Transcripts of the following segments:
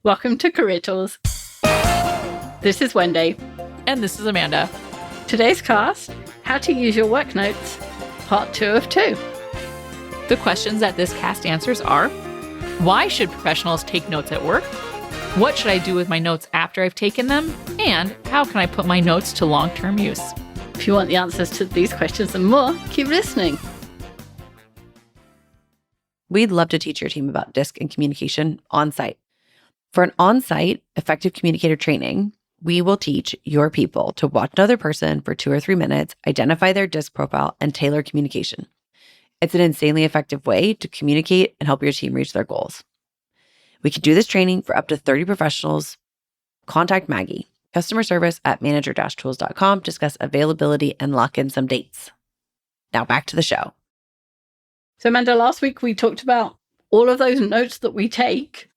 Welcome to Career Tools. This is Wendy. And this is Amanda. Today's cast, How to Use Your Work Notes, Part 2 of 2. The questions that this cast answers are, why should professionals take notes at work? What should I do with my notes after I've taken them? And how can I put my notes to long-term use? If you want the answers to these questions and more, keep listening. We'd love to teach your team about DISC and communication on-site. For an on-site effective communicator training, we will teach your people to watch another person for 2 or 3 minutes, identify their DISC profile, and tailor communication. It's an insanely effective way to communicate and help your team reach their goals. We can do this training for up to 30 professionals. Contact Maggie, customer service at manager-tools.com to discuss availability and lock in some dates. Now back to the show. So Amanda, last week we talked about all of those notes that we take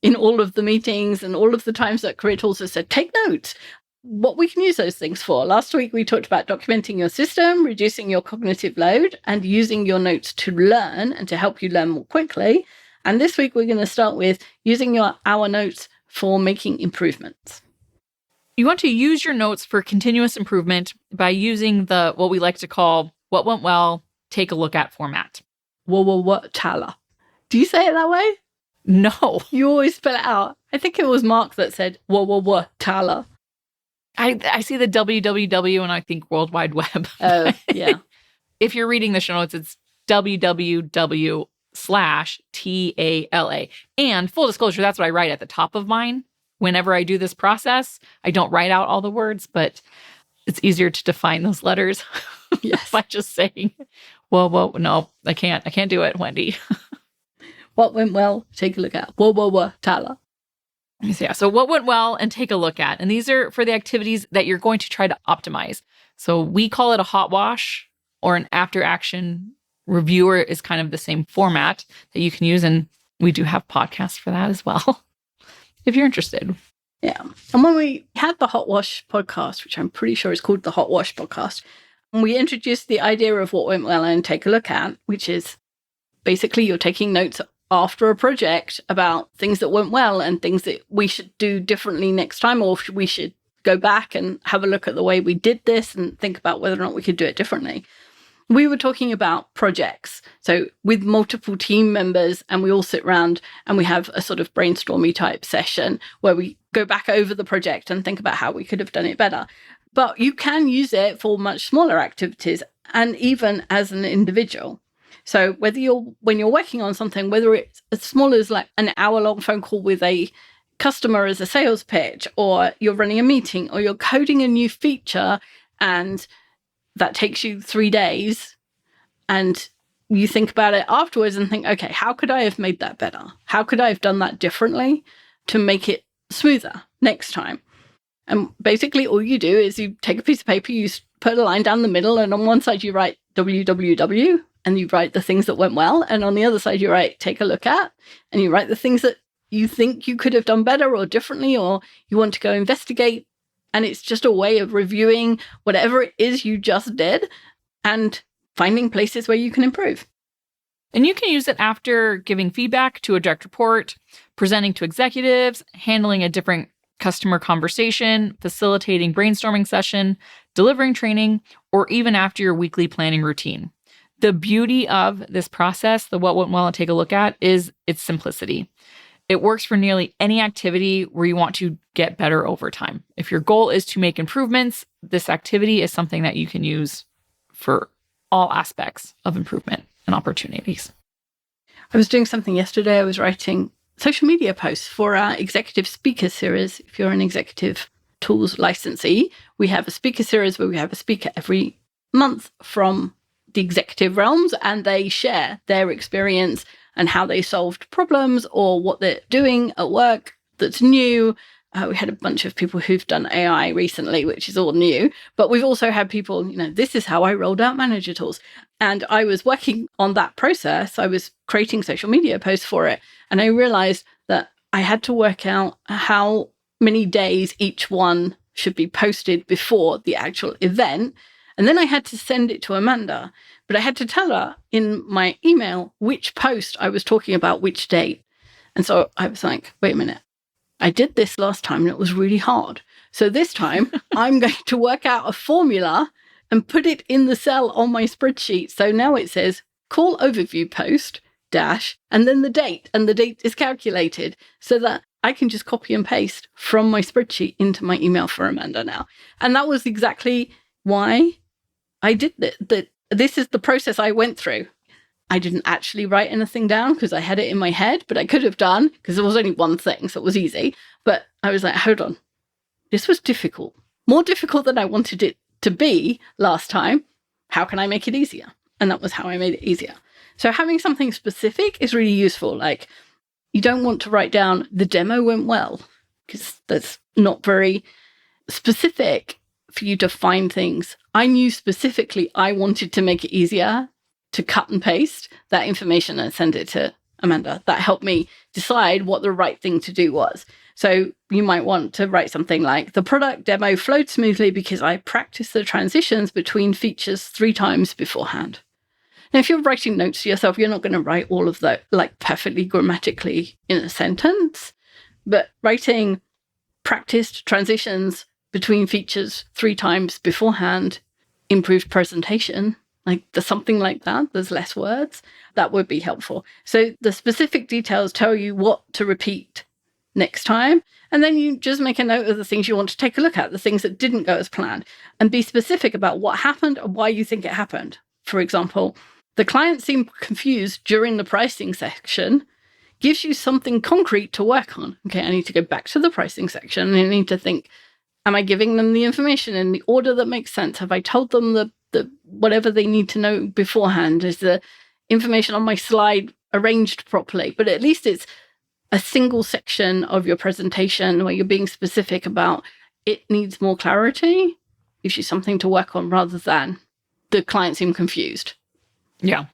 in all of the meetings and all of the times that Career Tools has said, take notes, what we can use those things for. Last week, we talked about documenting your system, reducing your cognitive load, and using your notes to learn and to help you learn more quickly. And this week, we're going to start with using our notes for making improvements. You want to use your notes for continuous improvement by using the, what we like to call, what went well, take a look at format. Tala. Do you say it that way? No. You always spell it out. I think it was Mark that said, Tala. I see the www and I think World Wide Web. Oh, yeah. If you're reading the show notes, it's www/TALA. And full disclosure, that's what I write at the top of mine. Whenever I do this process, I don't write out all the words, but it's easier to define those letters. Yes. By just saying, no, I can't do it, Wendy. What went well, take a look at. Tala. Yeah, so what went well and take a look at. And these are for the activities that you're going to try to optimize. So we call it a hot wash or an after action reviewer is kind of the same format that you can use. And we do have podcasts for that as well, if you're interested. Yeah. And when we had the Hot Wash podcast, which I'm pretty sure is called the Hot Wash podcast, we introduced the idea of what went well and take a look at, which is basically you're taking notes after a project about things that went well and things that we should do differently next time, or we should go back and have a look at the way we did this and think about whether or not we could do it differently. We were talking about projects. So with multiple team members, and we all sit around and we have a sort of brainstormy type session where we go back over the project and think about how we could have done it better. But you can use it for much smaller activities and even as an individual. So when you're working on something, whether it's as small as like an hour-long phone call with a customer as a sales pitch, or you're running a meeting, or you're coding a new feature, and that takes you 3 days, and you think about it afterwards and think, okay, how could I have made that better? How could I have done that differently to make it smoother next time? And basically all you do is you take a piece of paper, you put a line down the middle, and on one side you write www, and you write the things that went well. And on the other side, you write, take a look at, and you write the things that you think you could have done better or differently, or you want to go investigate. And it's just a way of reviewing whatever it is you just did and finding places where you can improve. And you can use it after giving feedback to a direct report, presenting to executives, handling a different customer conversation, facilitating brainstorming session, delivering training, or even after your weekly planning routine. The beauty of this process, the what went well and take a look at, is its simplicity. It works for nearly any activity where you want to get better over time. If your goal is to make improvements, this activity is something that you can use for all aspects of improvement and opportunities. I was doing something yesterday. I was writing social media posts for our executive speaker series. If you're an executive tools licensee, we have a speaker series where we have a speaker every month from the executive realms, and they share their experience and how they solved problems or what they're doing at work that's new. We had a bunch of people who've done AI recently, which is all new, but we've also had people, this is how I rolled out Manager Tools. And I was working on that process. I was creating social media posts for it. And I realized that I had to work out how many days each one should be posted before the actual event. And then I had to send it to Amanda, but I had to tell her in my email which post I was talking about, which date. And so I was like, wait a minute, I did this last time and it was really hard. So this time I'm going to work out a formula and put it in the cell on my spreadsheet. So now it says call overview post dash and then the date, and the date is calculated so that I can just copy and paste from my spreadsheet into my email for Amanda now. And that was exactly why I did that. This is the process I went through. I didn't actually write anything down because I had it in my head, but I could have done because there was only one thing, so it was easy. But I was like, hold on, this was difficult, more difficult than I wanted it to be last time. How can I make it easier? And that was how I made it easier. So having something specific is really useful. Like, you don't want to write down the demo went well because that's not very specific for you to find things. I knew specifically I wanted to make it easier to cut and paste that information and send it to Amanda. That helped me decide what the right thing to do was. So you might want to write something like, the product demo flowed smoothly because I practiced the transitions between features 3 times beforehand. Now, if you're writing notes to yourself, you're not going to write all of that like perfectly grammatically in a sentence, but writing practiced transitions between features 3 times beforehand, improved presentation, like there's something like that, there's less words, that would be helpful. So the specific details tell you what to repeat next time. And then you just make a note of the things you want to take a look at, the things that didn't go as planned, and be specific about what happened and why you think it happened. For example, the client seemed confused during the pricing section, gives you something concrete to work on. Okay, I need to go back to the pricing section and I need to think, am I giving them the information in the order that makes sense? Have I told them the whatever they need to know beforehand? Is the information on my slide arranged properly? But at least it's a single section of your presentation where you're being specific about it needs more clarity, gives you something to work on rather than the client seemed confused. Yeah.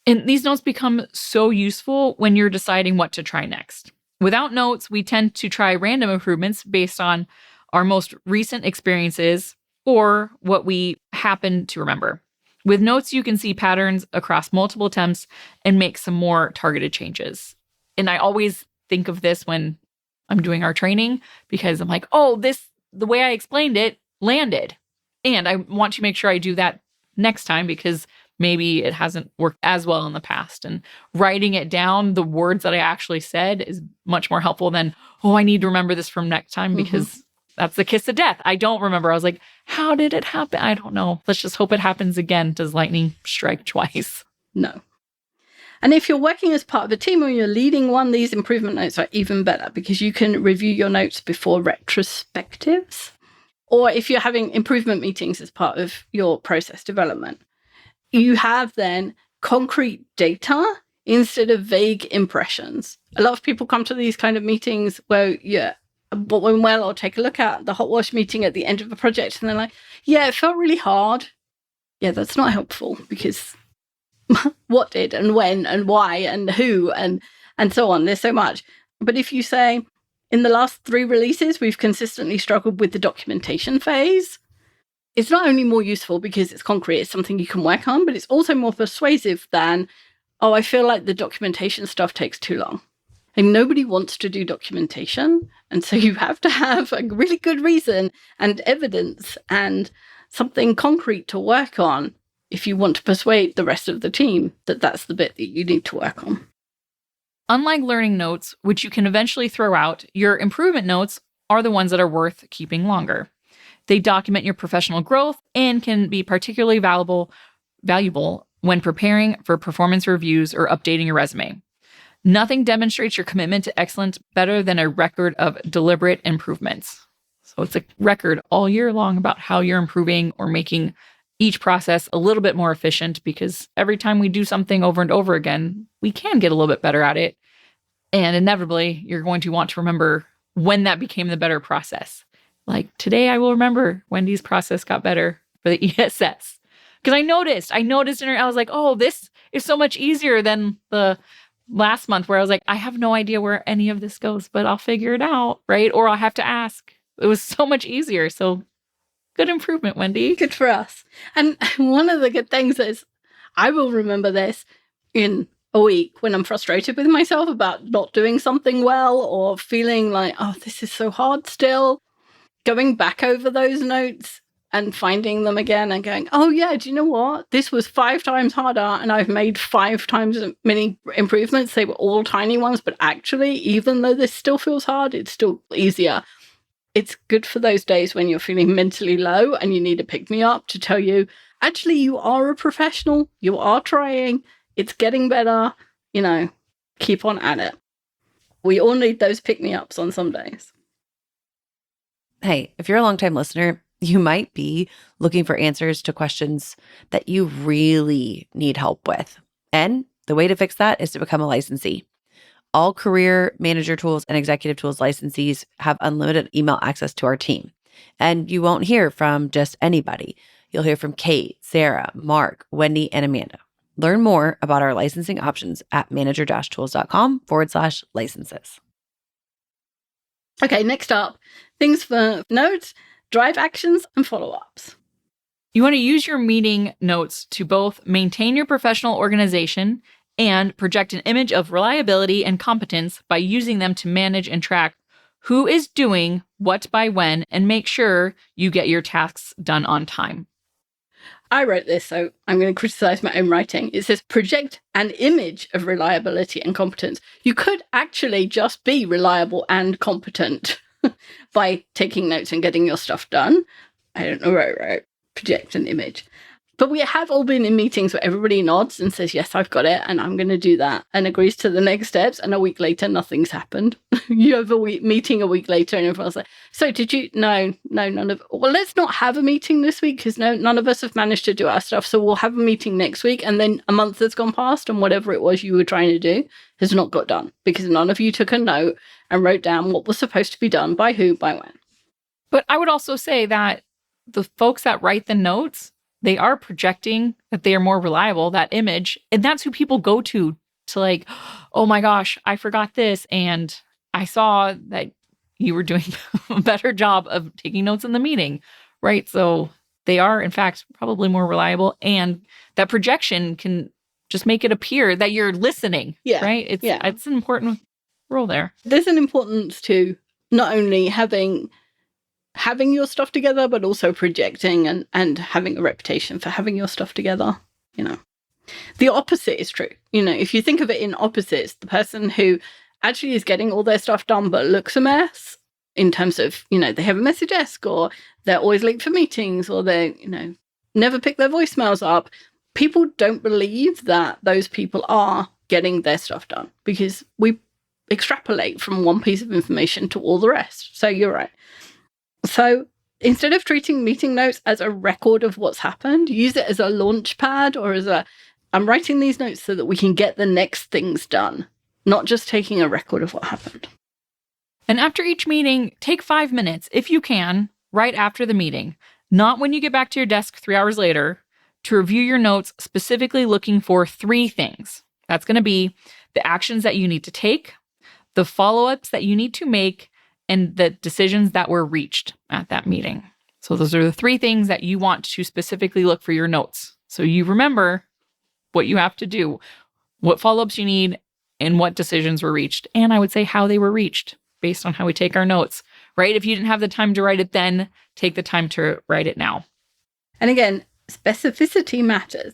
And these notes become so useful when you're deciding what to try next. Without notes, we tend to try random improvements based on our most recent experiences or what we happen to remember. With notes, you can see patterns across multiple attempts and make some more targeted changes. And I always think of this when I'm doing our training because I'm like, oh, the way I explained it landed. And I want to make sure I do that next time because maybe it hasn't worked as well in the past. And writing it down, the words that I actually said is much more helpful than, oh, I need to remember this from next time because that's the kiss of death. I don't remember. I was like, how did it happen? I don't know. Let's just hope it happens again. Does lightning strike twice? No. And if you're working as part of a team or you're leading one, these improvement notes are even better because you can review your notes before retrospectives. Or if you're having improvement meetings as part of your process development, you have then concrete data instead of vague impressions. A lot of people come to these kind of meetings where, what went well, or take a look at the hot wash meeting at the end of a project, and they're like, yeah, it felt really hard. Yeah, that's not helpful because what did and when and why and who and so on. There's so much. But if you say, in the last 3 releases, we've consistently struggled with the documentation phase, it's not only more useful because it's concrete, it's something you can work on, but it's also more persuasive than, oh, I feel like the documentation stuff takes too long. And nobody wants to do documentation. And so you have to have a really good reason and evidence and something concrete to work on if you want to persuade the rest of the team that that's the bit that you need to work on. Unlike learning notes, which you can eventually throw out, your improvement notes are the ones that are worth keeping longer. They document your professional growth and can be particularly valuable when preparing for performance reviews or updating your resume. Nothing demonstrates your commitment to excellence better than a record of deliberate improvements. So it's a record all year long about how you're improving or making each process a little bit more efficient, because every time we do something over and over again, we can get a little bit better at it. And inevitably, you're going to want to remember when that became the better process. Like today, I will remember Wendy's process got better for the ESS. Because I noticed and I was like, oh, this is so much easier than the last month where I was like, I have no idea where any of this goes, but I'll figure it out, right? Or I'll have to ask. It was so much easier. So good improvement, Wendy. Good for us. And one of the good things is I will remember this in a week when I'm frustrated with myself about not doing something well or feeling like, oh, this is so hard still, going back over those notes and finding them again and going, oh yeah, do you know what? This was 5 times harder and I've made 5 times as many improvements. They were all tiny ones, but actually, even though this still feels hard, it's still easier. It's good for those days when you're feeling mentally low and you need a pick-me-up to tell you, actually, you are a professional. You are trying. It's getting better. Keep on at it. We all need those pick-me-ups on some days. Hey, if you're a longtime listener, you might be looking for answers to questions that you really need help with. And the way to fix that is to become a licensee. All Career Manager Tools and Executive Tools licensees have unlimited email access to our team. And you won't hear from just anybody. You'll hear from Kate, Sarah, Mark, Wendy, and Amanda. Learn more about our licensing options at manager-tools.com/licenses. Okay, next up, things for notes, drive actions, and follow-ups. You want to use your meeting notes to both maintain your professional organization and project an image of reliability and competence by using them to manage and track who is doing what by when and make sure you get your tasks done on time. I wrote this, so I'm going to criticize my own writing. It says project an image of reliability and competence. You could actually just be reliable and competent by taking notes and getting your stuff done. I don't know where I wrote project an image. But we have all been in meetings where everybody nods and says, yes, I've got it, and I'm going to do that, and agrees to the next steps, and a week later, nothing's happened. You have a meeting a week later, and everyone's like, so did you? No, none of, well, let's not have a meeting this week, because none of us have managed to do our stuff, so we'll have a meeting next week, and then a month has gone past, and whatever it was you were trying to do has not got done, because none of you took a note and wrote down what was supposed to be done by who, by when. But I would also say that the folks that write the notes, they are projecting that they are more reliable, that image. And that's who people go to like, oh my gosh, I forgot this. And I saw that you were doing a better job of taking notes in the meeting, right? So they are, in fact, probably more reliable. And that projection can just make it appear that you're listening, right? It's an important role there. There's an importance to not only having your stuff together, but also projecting and having a reputation for having your stuff together. The opposite is true. If you think of it in opposites, the person who actually is getting all their stuff done but looks a mess in terms of, they have a messy desk, or they're always late for meetings, or they, never pick their voicemails up. People don't believe that those people are getting their stuff done, because we extrapolate from one piece of information to all the rest. So you're right. So instead of treating meeting notes as a record of what's happened, use it as a launch pad, or as I'm writing these notes so that we can get the next things done, not just taking a record of what happened. And after each meeting, take 5 minutes, if you can, right after the meeting, not when you get back to your desk 3 hours later, to review your notes, specifically looking for 3 things. That's going to be the actions that you need to take, the follow-ups that you need to make, and the decisions that were reached at that meeting. So those are the 3 things that you want to specifically look for your notes. So you remember what you have to do, what follow-ups you need, and what decisions were reached. And I would say how they were reached based on how we take our notes, right? If you didn't have the time to write it then, take the time to write it now. And again, specificity matters.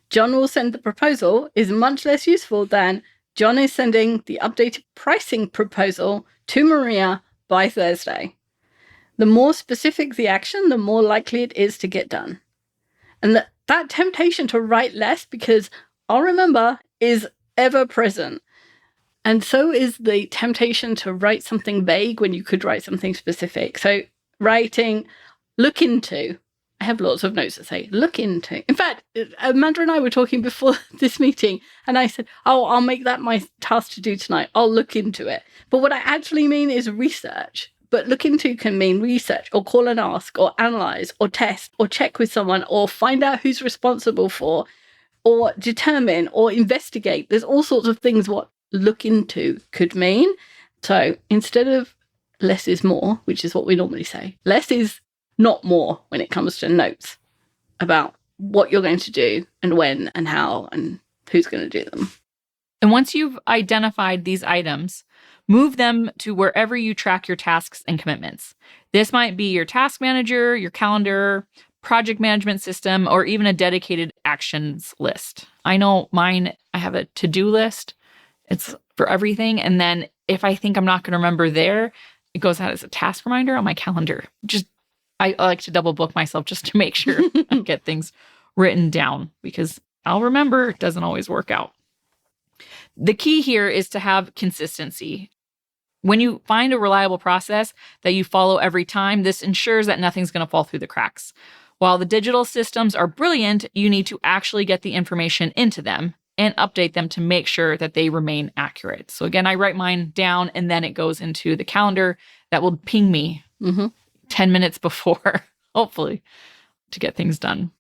John will send the proposal is much less useful than John is sending the updated pricing proposal to Maria by Thursday. The more specific the action, the more likely it is to get done. And that temptation to write less, because I'll remember, is ever present. And so is the temptation to write something vague when you could write something specific. So writing, look into. I have lots of notes that say, look into. In fact, Amanda and I were talking before this meeting, and I said, oh, I'll make that my task to do tonight. I'll look into it. But what I actually mean is research. But look into can mean research, or call and ask, or analyze, or test, or check with someone, or find out who's responsible for, or determine, or investigate. There's all sorts of things what look into could mean. So instead of less is more, which is what we normally say, less is not more when it comes to notes about what you're going to do and when and how and who's going to do them. And once you've identified these items, move them to wherever you track your tasks and commitments. This might be your task manager, your calendar, project management system, or even a dedicated actions list. I know mine, I have a to-do list. It's for everything. And then if I think I'm not going to remember there, it goes out as a task reminder on my calendar. I like to double book myself just to make sure I get things written down, because I'll remember. It doesn't always work out. The key here is to have consistency. When you find a reliable process that you follow every time, this ensures that nothing's going to fall through the cracks. While the digital systems are brilliant, you need to actually get the information into them and update them to make sure that they remain accurate. So again, I write mine down and then it goes into the calendar that will ping me 10 minutes before, hopefully, to get things done.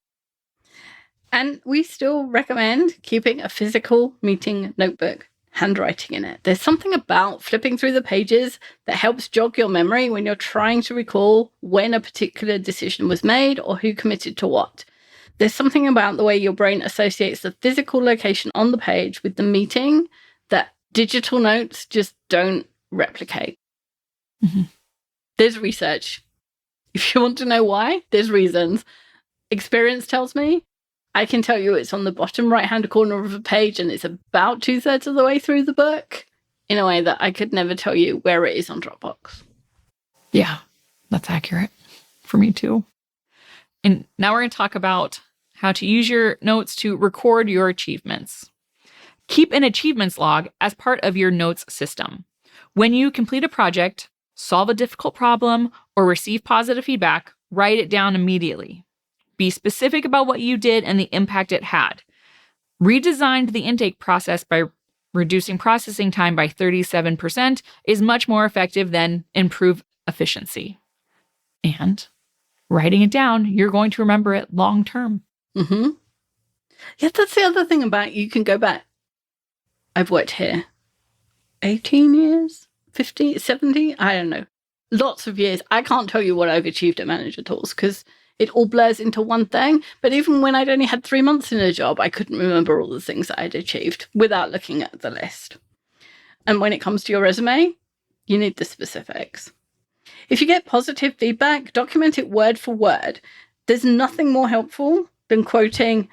And we still recommend keeping a physical meeting notebook, handwriting in it. There's something about flipping through the pages that helps jog your memory when you're trying to recall when a particular decision was made or who committed to what. There's something about the way your brain associates the physical location on the page with the meeting that digital notes just don't replicate. There's research. If you want to know why, there's reasons. Experience tells me. I can tell you it's on the bottom right-hand corner of a page and it's about 2/3 of the way through the book in a way that I could never tell you where it is on Dropbox. Yeah, that's accurate for me too. And now we're going to talk about how to use your notes to record your achievements. Keep an achievements log as part of your notes system. When you complete a project, solve a difficult problem, or receive positive feedback, write it down immediately. Be specific about what you did and the impact it had. Redesigned the intake process by reducing processing time by 37% is much more effective than improve efficiency. And writing it down, you're going to remember it long term. Yeah, that's the other thing about you can go back. I've worked here 18 years, 50, 70, I don't know. Lots of years. I can't tell you what I've achieved at Manager Tools because it all blurs into one thing. But even when I'd only had 3 months in a job, I couldn't remember all the things that I'd achieved without looking at the list. And when it comes to your resume, you need the specifics. If you get positive feedback, document it word for word. There's nothing more helpful than quoting,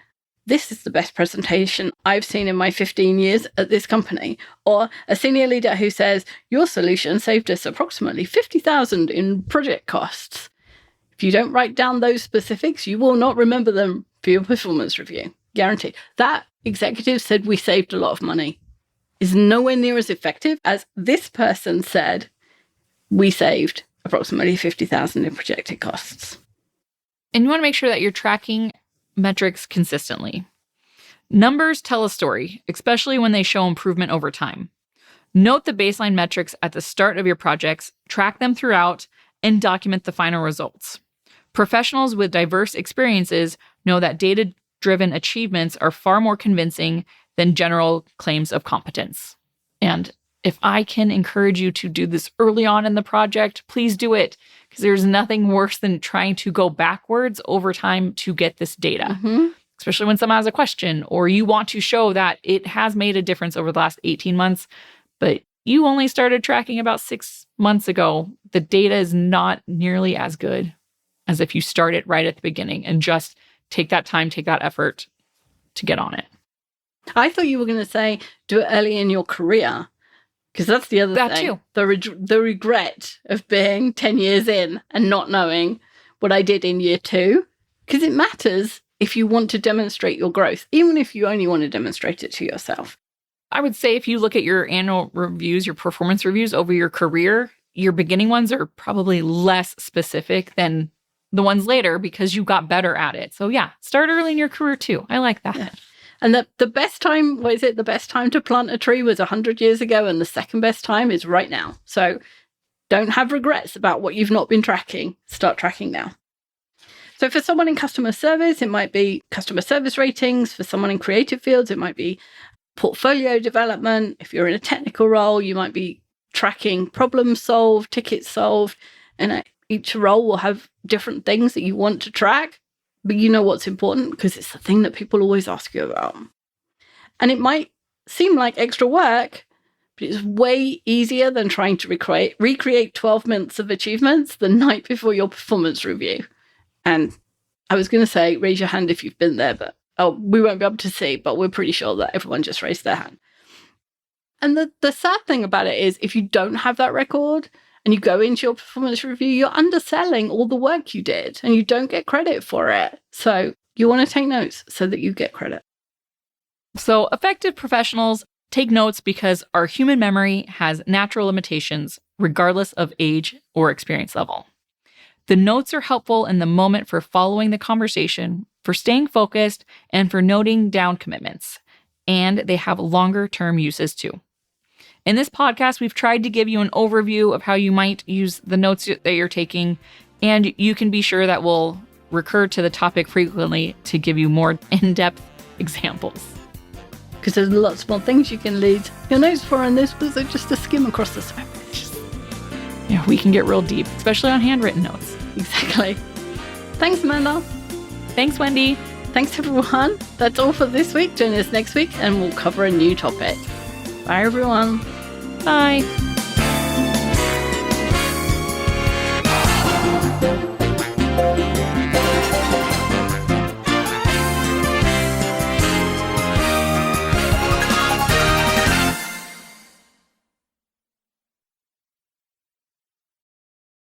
"This is the best presentation I've seen in my 15 years at this company." Or a senior leader who says, "Your solution saved us approximately $50,000 in project costs." If you don't write down those specifics, you will not remember them for your performance review. Guaranteed. That executive said we saved a lot of money is nowhere near as effective as this person said we saved approximately $50,000 in projected costs. And you want to make sure that you're tracking metrics consistently. Numbers tell a story, especially when they show improvement over time. Note the baseline metrics at the start of your projects, track them throughout, and document the final results. Professionals with diverse experiences know that data-driven achievements are far more convincing than general claims of competence. And if I can encourage you to do this early on in the project, please do it, because there's nothing worse than trying to go backwards over time to get this data, especially when someone has a question or you want to show that it has made a difference over the last 18 months, but you only started tracking about 6 months ago. The data is not nearly as good as if you start it right at the beginning and just take that time, take that effort to get on it. I thought you were going to say do it early in your career, because that's the other thing. That too. The regret of being 10 years in and not knowing what I did in year 2, because it matters if you want to demonstrate your growth, even if you only want to demonstrate it to yourself. I would say if you look at your annual reviews, your performance reviews over your career, your beginning ones are probably less specific than the ones later because you got better at it. So yeah, start early in your career too. I like that. Yeah. And the best time, what is it? The best time to plant a tree was 100 years ago, and the second best time is right now. So don't have regrets about what you've not been tracking. Start tracking now. So for someone in customer service, it might be customer service ratings. For someone in creative fields, it might be portfolio development. If you're in a technical role, you might be tracking problems solved, tickets solved, and each role will have different things that you want to track. But you know what's important because it's the thing that people always ask you about. And it might seem like extra work, but it's way easier than trying to recreate 12 months of achievements the night before your performance review. And I was going to say, raise your hand if you've been there, but we won't be able to see, but we're pretty sure that everyone just raised their hand. And the sad thing about it is, if you don't have that record and you go into your performance review, you're underselling all the work you did and you don't get credit for it. So you want to take notes so that you get credit. So effective professionals take notes because our human memory has natural limitations, regardless of age or experience level. The notes are helpful in the moment for following the conversation, for staying focused, and for noting down commitments. And they have longer-term uses too. In this podcast, we've tried to give you an overview of how you might use the notes that you're taking, and you can be sure that we'll recur to the topic frequently to give you more in-depth examples. Because there's lots more things you can lead your notes for, and this was just a skim across the surface. Yeah, we can get real deep, especially on handwritten notes. Exactly. Thanks, Amanda. Thanks, Wendy. Thanks, everyone. That's all for this week. Join us next week and we'll cover a new topic. Bye, everyone. Bye.